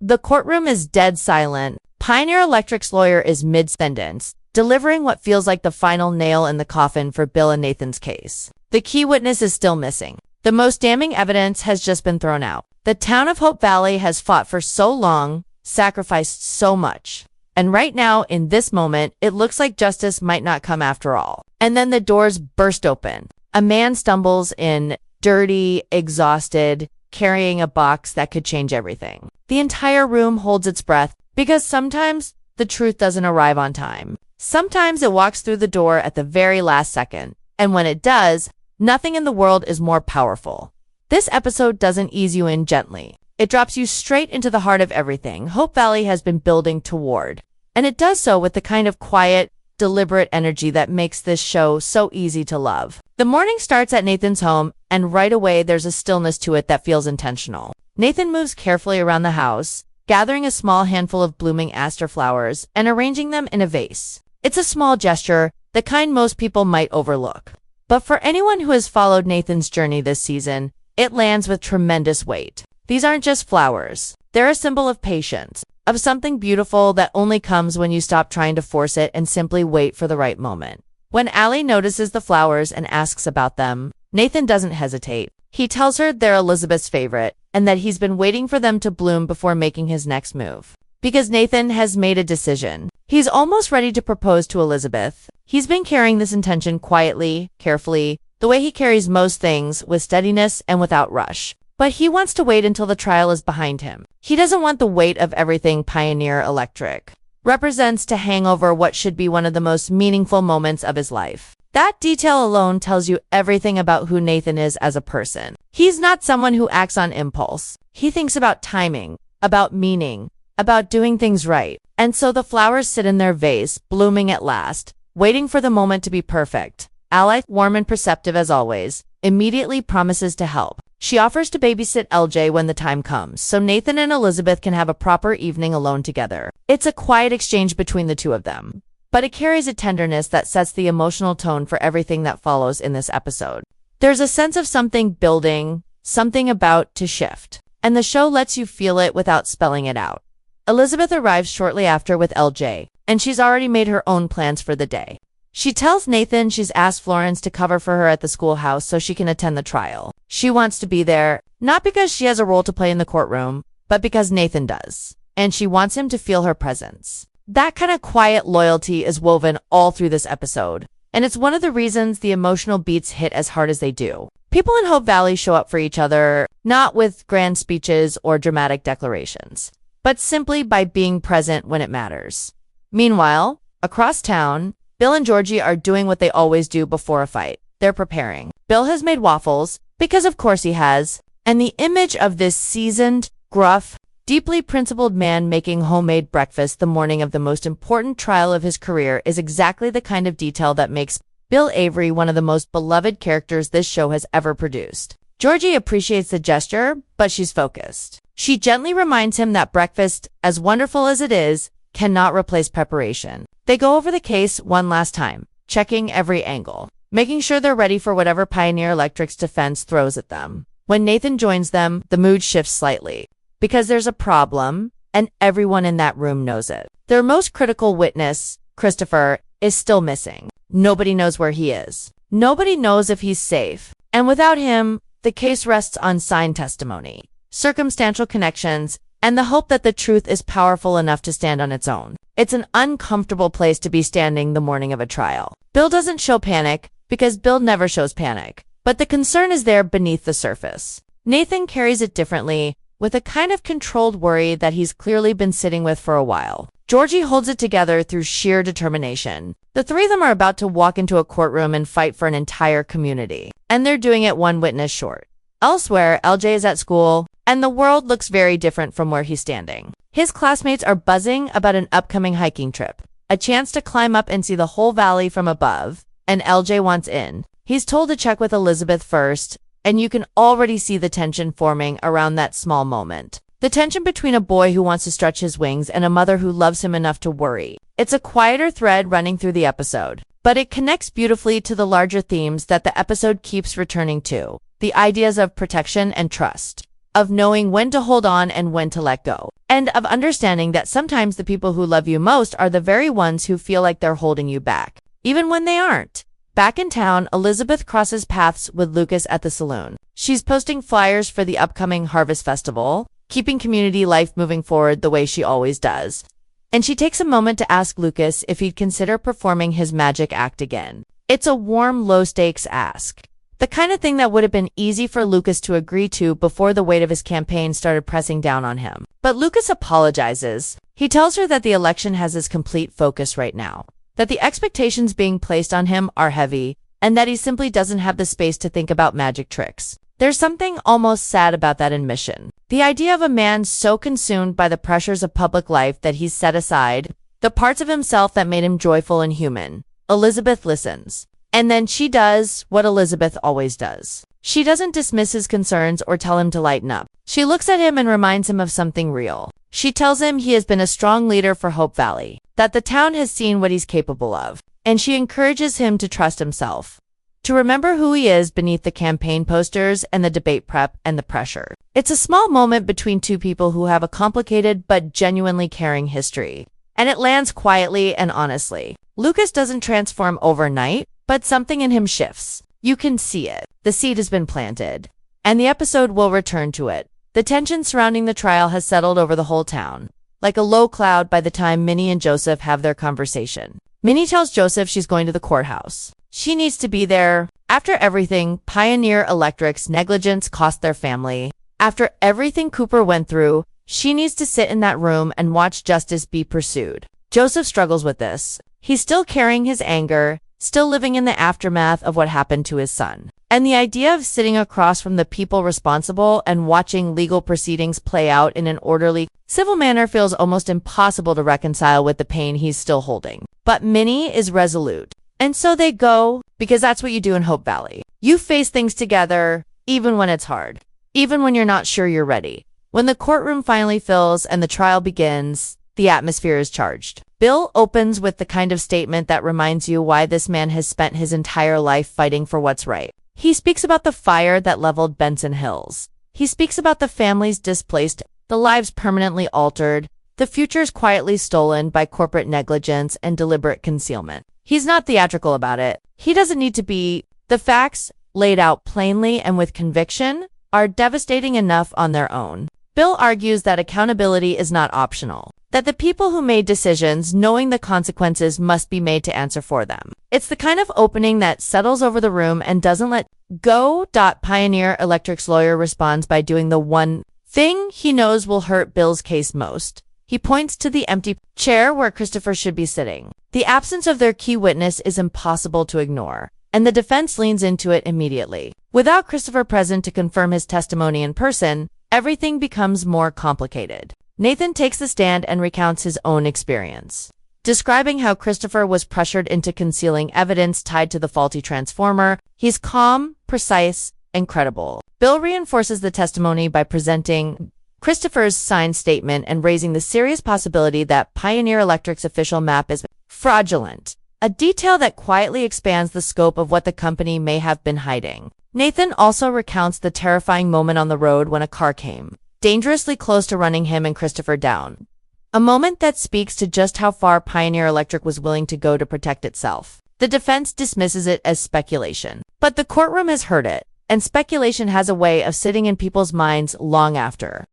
The courtroom is dead silent. Pioneer Electric's lawyer is mid-sentence, delivering what feels like the final nail in the coffin for Bill and Nathan's case. The key witness is still missing. The most damning evidence has just been thrown out. The town of Hope Valley has fought for so long, sacrificed so much. And right now, in this moment, it looks like justice might not come after all. And then the doors burst open. A man stumbles in, dirty, exhausted, carrying a box that could change everything. The entire room holds its breath because sometimes the truth doesn't arrive on time. Sometimes it walks through the door at the very last second. And when it does, nothing in the world is more powerful. This episode doesn't ease you in gently. It drops you straight into the heart of everything Hope Valley has been building toward. And it does so with the kind of quiet, deliberate energy that makes this show so easy to love. The morning starts at Nathan's home, and right away there's a stillness to it that feels intentional. Nathan moves carefully around the house, gathering a small handful of blooming aster flowers and arranging them in a vase. It's a small gesture, the kind most people might overlook. But for anyone who has followed Nathan's journey this season, it lands with tremendous weight. These aren't just flowers. They're a symbol of patience, of something beautiful that only comes when you stop trying to force it and simply wait for the right moment. When Allie notices the flowers and asks about them, Nathan doesn't hesitate. He tells her they're Elizabeth's favorite and that he's been waiting for them to bloom before making his next move. Because Nathan has made a decision. He's almost ready to propose to Elizabeth. He's been carrying this intention quietly, carefully, the way he carries most things, with steadiness and without rush. But he wants to wait until the trial is behind him. He doesn't want the weight of everything Pioneer Electric represents to hang over what should be one of the most meaningful moments of his life. That detail alone tells you everything about who Nathan is as a person. He's not someone who acts on impulse. He thinks about timing, about meaning, about doing things right. And so the flowers sit in their vase, blooming at last, waiting for the moment to be perfect. Allie, warm and perceptive as always, immediately promises to help. She offers to babysit LJ when the time comes, so Nathan and Elizabeth can have a proper evening alone together. It's a quiet exchange between the two of them, but it carries a tenderness that sets the emotional tone for everything that follows in this episode. There's a sense of something building, something about to shift, and the show lets you feel it without spelling it out. Elizabeth arrives shortly after with LJ, and she's already made her own plans for the day. She tells Nathan she's asked Florence to cover for her at the schoolhouse so she can attend the trial. She wants to be there, not because she has a role to play in the courtroom, but because Nathan does, and she wants him to feel her presence. That kind of quiet loyalty is woven all through this episode, and it's one of the reasons the emotional beats hit as hard as they do. People in Hope Valley show up for each other, not with grand speeches or dramatic declarations, but simply by being present when it matters. Meanwhile, across town, Bill and Georgie are doing what they always do before a fight. They're preparing. Bill has made waffles, because of course he has, and the image of this seasoned, gruff, deeply principled man making homemade breakfast the morning of the most important trial of his career is exactly the kind of detail that makes Bill Avery one of the most beloved characters this show has ever produced. Georgie appreciates the gesture, but she's focused. She gently reminds him that breakfast, as wonderful as it is, cannot replace preparation. They go over the case one last time, checking every angle, making sure they're ready for whatever Pioneer Electric's defense throws at them. When Nathan joins them, the mood shifts slightly, because there's a problem, and everyone in that room knows it. Their most critical witness, Christopher, is still missing. Nobody knows where he is. Nobody knows if he's safe. And without him, the case rests on signed testimony, circumstantial connections, and the hope that the truth is powerful enough to stand on its own. It's an uncomfortable place to be standing the morning of a trial. Bill doesn't show panic, because Bill never shows panic, but the concern is there beneath the surface. Nathan carries it differently, with a kind of controlled worry that he's clearly been sitting with for a while. Georgie holds it together through sheer determination. The three of them are about to walk into a courtroom and fight for an entire community, and they're doing it one witness short. Elsewhere, LJ is at school, and the world looks very different from where he's standing. His classmates are buzzing about an upcoming hiking trip, a chance to climb up and see the whole valley from above, and LJ wants in. He's told to check with Elizabeth first, and you can already see the tension forming around that small moment. The tension between a boy who wants to stretch his wings and a mother who loves him enough to worry. It's a quieter thread running through the episode, but it connects beautifully to the larger themes that the episode keeps returning to. The ideas of protection and trust, of knowing when to hold on and when to let go. and of understanding that sometimes the people who love you most are the very ones who feel like they're holding you back, even when they aren't. Back in town, Elizabeth crosses paths with Lucas at the saloon. She's posting flyers for the upcoming Harvest Festival, keeping community life moving forward the way she always does. And she takes a moment to ask Lucas if he'd consider performing his magic act again. It's a warm, low-stakes ask. The kind of thing that would have been easy for Lucas to agree to before the weight of his campaign started pressing down on him. But Lucas apologizes. He tells her that the election has his complete focus right now, that the expectations being placed on him are heavy, and that he simply doesn't have the space to think about magic tricks. There's something almost sad about that admission. The idea of a man so consumed by the pressures of public life that he's set aside the parts of himself that made him joyful and human. Elizabeth listens. And then she does what Elizabeth always does. She doesn't dismiss his concerns or tell him to lighten up. She looks at him and reminds him of something real. She tells him he has been a strong leader for Hope Valley, that the town has seen what he's capable of, and she encourages him to trust himself, to remember who he is beneath the campaign posters and the debate prep and the pressure. It's a small moment between two people who have a complicated but genuinely caring history, and it lands quietly and honestly. Lucas doesn't transform overnight, but something in him shifts. You can see it. The seed has been planted, and the episode will return to it. The tension surrounding the trial has settled over the whole town, like a low cloud by the time Minnie and Joseph have their conversation. Minnie tells Joseph she's going to the courthouse. She needs to be there. After everything Pioneer Electric's negligence cost their family, after everything Cooper went through, she needs to sit in that room and watch justice be pursued. Joseph struggles with this. He's still carrying his anger, still living in the aftermath of what happened to his son. And the idea of sitting across from the people responsible and watching legal proceedings play out in an orderly, civil manner feels almost impossible to reconcile with the pain he's still holding. But Minnie is resolute. And so they go, because that's what you do in Hope Valley. You face things together, even when it's hard, even when you're not sure you're ready. When the courtroom finally fills and the trial begins, the atmosphere is charged. Bill opens with the kind of statement that reminds you why this man has spent his entire life fighting for what's right. He speaks about the fire that leveled Benson Hills. He speaks about the families displaced, the lives permanently altered, the futures quietly stolen by corporate negligence and deliberate concealment. He's not theatrical about it. He doesn't need to be. The facts, laid out plainly and with conviction, are devastating enough on their own. Bill argues that accountability is not optional, that the people who made decisions knowing the consequences must be made to answer for them. It's the kind of opening that settles over the room and doesn't let go. Pioneer Electric's lawyer responds by doing the one thing he knows will hurt Bill's case most. He points to the empty chair where Christopher should be sitting. The absence of their key witness is impossible to ignore, and the defense leans into it immediately. Without Christopher present to confirm his testimony in person, everything becomes more complicated. Nathan takes the stand and recounts his own experience, describing how Christopher was pressured into concealing evidence tied to the faulty transformer. He's calm, precise, and credible. Bill reinforces the testimony by presenting Christopher's signed statement and raising the serious possibility that Pioneer Electric's official map is fraudulent, a detail that quietly expands the scope of what the company may have been hiding. Nathan also recounts the terrifying moment on the road when a car came dangerously close to running him and Christopher down. A moment that speaks to just how far Pioneer Electric was willing to go to protect itself. The defense dismisses it as speculation, but the courtroom has heard it, and speculation has a way of sitting in people's minds long after.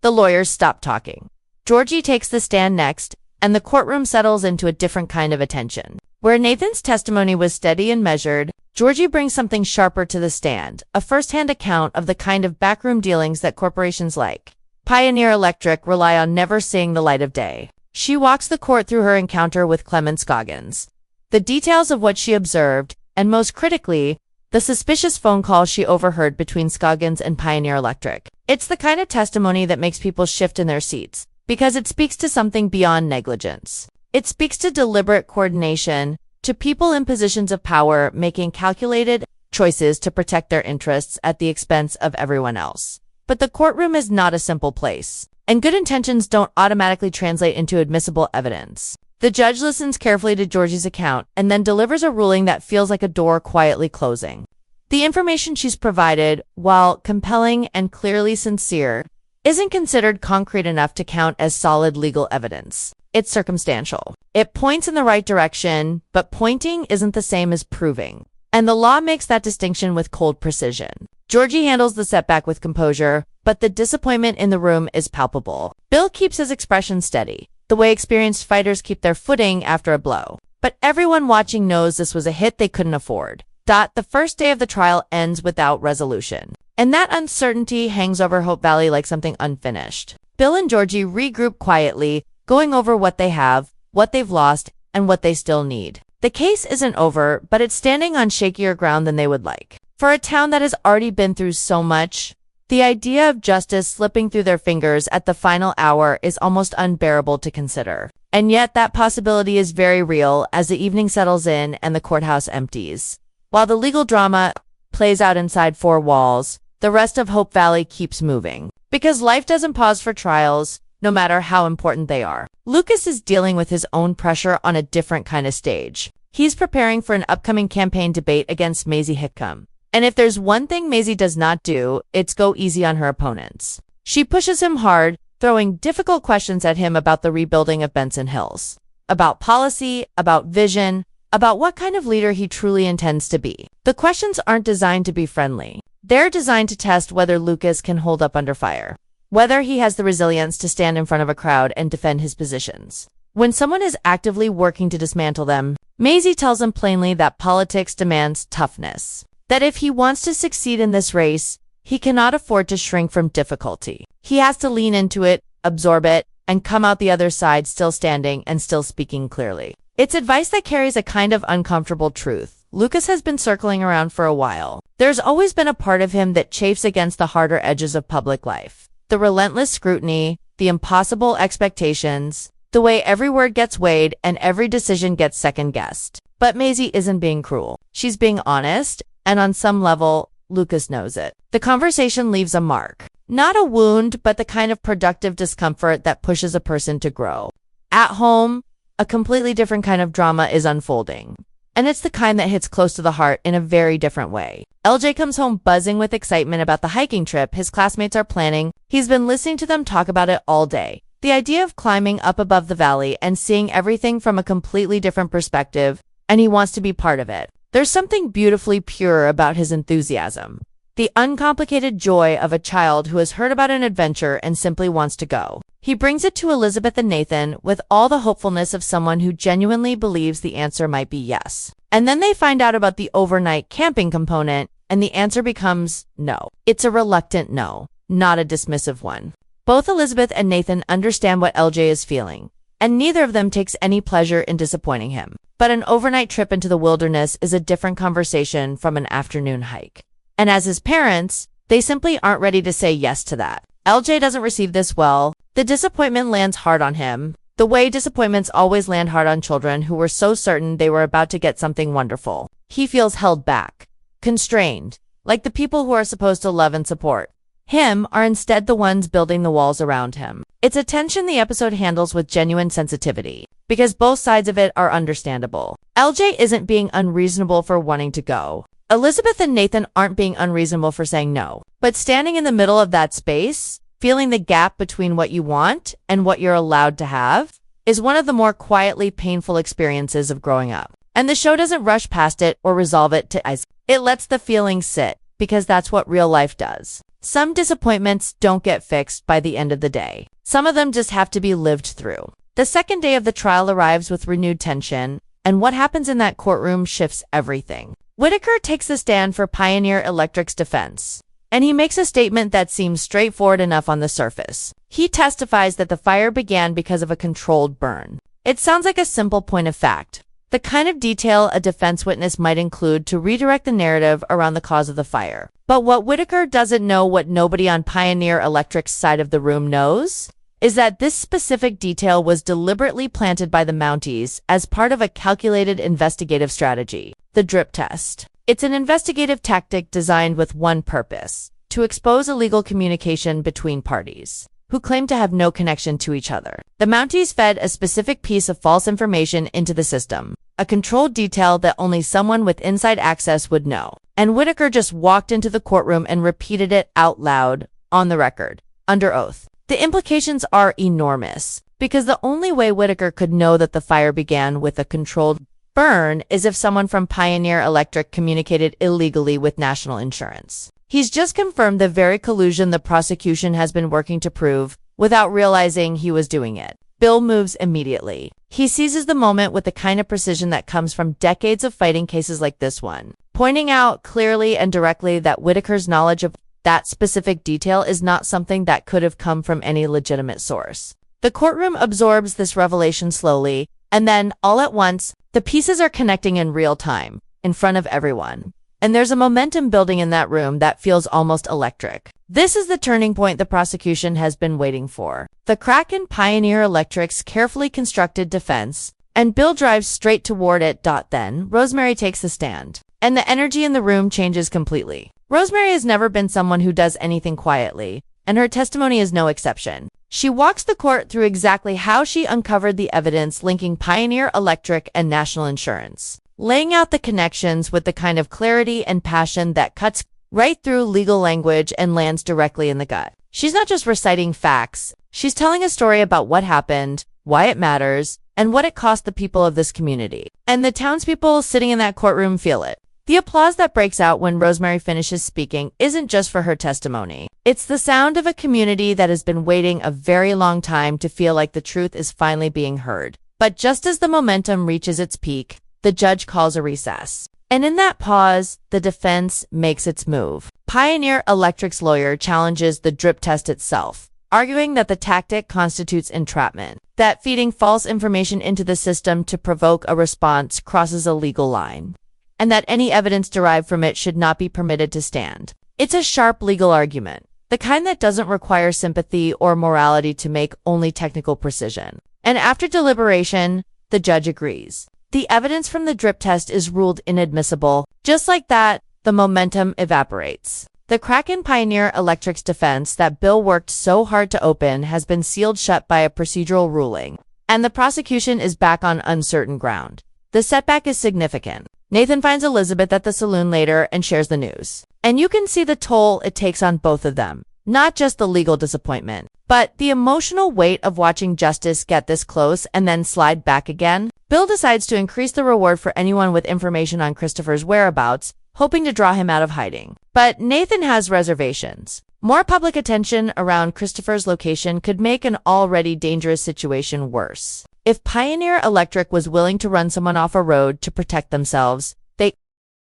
The lawyers stop talking. Georgie takes the stand next, and the courtroom settles into a different kind of attention. Where Nathan's testimony was steady and measured, Georgie brings something sharper to the stand, a first-hand account of the kind of backroom dealings that corporations like Pioneer Electric rely on never seeing the light of day. She walks the court through her encounter with Clement Scoggins, the details of what she observed, and most critically, the suspicious phone call she overheard between Scoggins and Pioneer Electric. It's the kind of testimony that makes people shift in their seats, because it speaks to something beyond negligence. It speaks to deliberate coordination, to people in positions of power making calculated choices to protect their interests at the expense of everyone else. But the courtroom is not a simple place, and good intentions don't automatically translate into admissible evidence. The judge listens carefully to Georgie's account and then delivers a ruling that feels like a door quietly closing. The information she's provided, while compelling and clearly sincere, isn't considered concrete enough to count as solid legal evidence. It's circumstantial. It points in the right direction, but pointing isn't the same as proving. And the law makes that distinction with cold precision. Georgie handles the setback with composure, but the disappointment in the room is palpable. Bill keeps his expression steady, the way experienced fighters keep their footing after a blow. But everyone watching knows this was a hit they couldn't afford. The first day of the trial ends without resolution. And that uncertainty hangs over Hope Valley like something unfinished. Bill and Georgie regroup quietly, going over what they have, what they've lost, and what they still need. The case isn't over, but it's standing on shakier ground than they would like. For a town that has already been through so much, the idea of justice slipping through their fingers at the final hour is almost unbearable to consider. And yet that possibility is very real as the evening settles in and the courthouse empties. While the legal drama plays out inside four walls, the rest of Hope Valley keeps moving. Because life doesn't pause for trials, no matter how important they are. Lucas is dealing with his own pressure on a different kind of stage. He's preparing for an upcoming campaign debate against Maisie Hickcomb. And if there's one thing Maisie does not do, it's go easy on her opponents. She pushes him hard, throwing difficult questions at him about the rebuilding of Benson Hills, about policy, about vision, about what kind of leader he truly intends to be. The questions aren't designed to be friendly. They're designed to test whether Lucas can hold up under fire, whether he has the resilience to stand in front of a crowd and defend his positions. When someone is actively working to dismantle them, Maisie tells him plainly that politics demands toughness, that if he wants to succeed in this race, he cannot afford to shrink from difficulty. He has to lean into it, absorb it, and come out the other side still standing and still speaking clearly. It's advice that carries a kind of uncomfortable truth. Lucas has been circling around for a while. There's always been a part of him that chafes against the harder edges of public life. The relentless scrutiny, the impossible expectations, the way every word gets weighed and every decision gets second-guessed. But Maisie isn't being cruel. She's being honest, and on some level, Lucas knows it. The conversation leaves a mark. Not a wound, but the kind of productive discomfort that pushes a person to grow. At home, a completely different kind of drama is unfolding. And it's the kind that hits close to the heart in a very different way. LJ comes home buzzing with excitement about the hiking trip his classmates are planning. He's been listening to them talk about it all day. The idea of climbing up above the valley and seeing everything from a completely different perspective, and he wants to be part of it. There's something beautifully pure about his enthusiasm. The uncomplicated joy of a child who has heard about an adventure and simply wants to go. He brings it to Elizabeth and Nathan with all the hopefulness of someone who genuinely believes the answer might be yes. And then they find out about the overnight camping component, and the answer becomes no. It's a reluctant no, not a dismissive one. Both Elizabeth and Nathan understand what LJ is feeling, and neither of them takes any pleasure in disappointing him. But an overnight trip into the wilderness is a different conversation from an afternoon hike. And as his parents, they simply aren't ready to say yes to that. LJ doesn't receive this well. The disappointment lands hard on him, the way disappointments always land hard on children who were so certain they were about to get something wonderful. He feels held back, constrained, like the people who are supposed to love and support him are instead the ones building the walls around him. It's a tension the episode handles with genuine sensitivity, because both sides of it are understandable. LJ isn't being unreasonable for wanting to go. Elizabeth and Nathan aren't being unreasonable for saying no. But standing in the middle of that space, feeling the gap between what you want and what you're allowed to have, is one of the more quietly painful experiences of growing up. And the show doesn't rush past it or resolve it to ice. It lets the feeling sit, because that's what real life does. Some disappointments don't get fixed by the end of the day. Some of them just have to be lived through. The second day of the trial arrives with renewed tension, and what happens in that courtroom shifts everything. Whitaker takes the stand for Pioneer Electric's defense, and he makes a statement that seems straightforward enough on the surface. He testifies that the fire began because of a controlled burn. It sounds like a simple point of fact, the kind of detail a defense witness might include to redirect the narrative around the cause of the fire. But what Whitaker doesn't know, what nobody on Pioneer Electric's side of the room knows, is that this specific detail was deliberately planted by the Mounties as part of a calculated investigative strategy, the drip test. It's an investigative tactic designed with one purpose: to expose illegal communication between parties who claim to have no connection to each other. The Mounties fed a specific piece of false information into the system, a controlled detail that only someone with inside access would know. And Whitaker just walked into the courtroom and repeated it out loud, on the record. under oath. The implications are enormous, because the only way Whitaker could know that the fire began with a controlled burn is if someone from Pioneer Electric communicated illegally with National Insurance. He's just confirmed the very collusion the prosecution has been working to prove without realizing he was doing it. Bill moves immediately. He seizes the moment with the kind of precision that comes from decades of fighting cases like this one, pointing out clearly and directly that Whitaker's knowledge of that specific detail is not something that could have come from any legitimate source. The courtroom absorbs this revelation slowly, and then, all at once, the pieces are connecting in real time, in front of everyone. And there's a momentum building in that room that feels almost electric. This is the turning point the prosecution has been waiting for. The crack in Pioneer Electric's carefully constructed defense, and Bill drives straight toward it. Then, Rosemary takes the stand, and the energy in the room changes completely. Rosemary has never been someone who does anything quietly, and her testimony is no exception. She walks the court through exactly how she uncovered the evidence linking Pioneer Electric and National Insurance, laying out the connections with the kind of clarity and passion that cuts right through legal language and lands directly in the gut. She's not just reciting facts, she's telling a story about what happened, why it matters, and what it cost the people of this community. And the townspeople sitting in that courtroom feel it. The applause that breaks out when Rosemary finishes speaking isn't just for her testimony. It's the sound of a community that has been waiting a very long time to feel like the truth is finally being heard. But just as the momentum reaches its peak, the judge calls a recess. And in that pause, the defense makes its move. Pioneer Electric's lawyer challenges the drip test itself, arguing that the tactic constitutes entrapment, that feeding false information into the system to provoke a response crosses a legal line, and that any evidence derived from it should not be permitted to stand. It's a sharp legal argument, the kind that doesn't require sympathy or morality to make, only technical precision. And after deliberation, the judge agrees. The evidence from the drip test is ruled inadmissible. Just like that, the momentum evaporates. The crack in Pioneer Electric's defense that Bill worked so hard to open has been sealed shut by a procedural ruling, and the prosecution is back on uncertain ground. The setback is significant. Nathan finds Elizabeth at the saloon later and shares the news. And you can see the toll it takes on both of them. Not just the legal disappointment, but the emotional weight of watching justice get this close and then slide back again. Bill decides to increase the reward for anyone with information on Christopher's whereabouts, hoping to draw him out of hiding. But Nathan has reservations. More public attention around Christopher's location could make an already dangerous situation worse. If Pioneer Electric was willing to run someone off a road to protect themselves,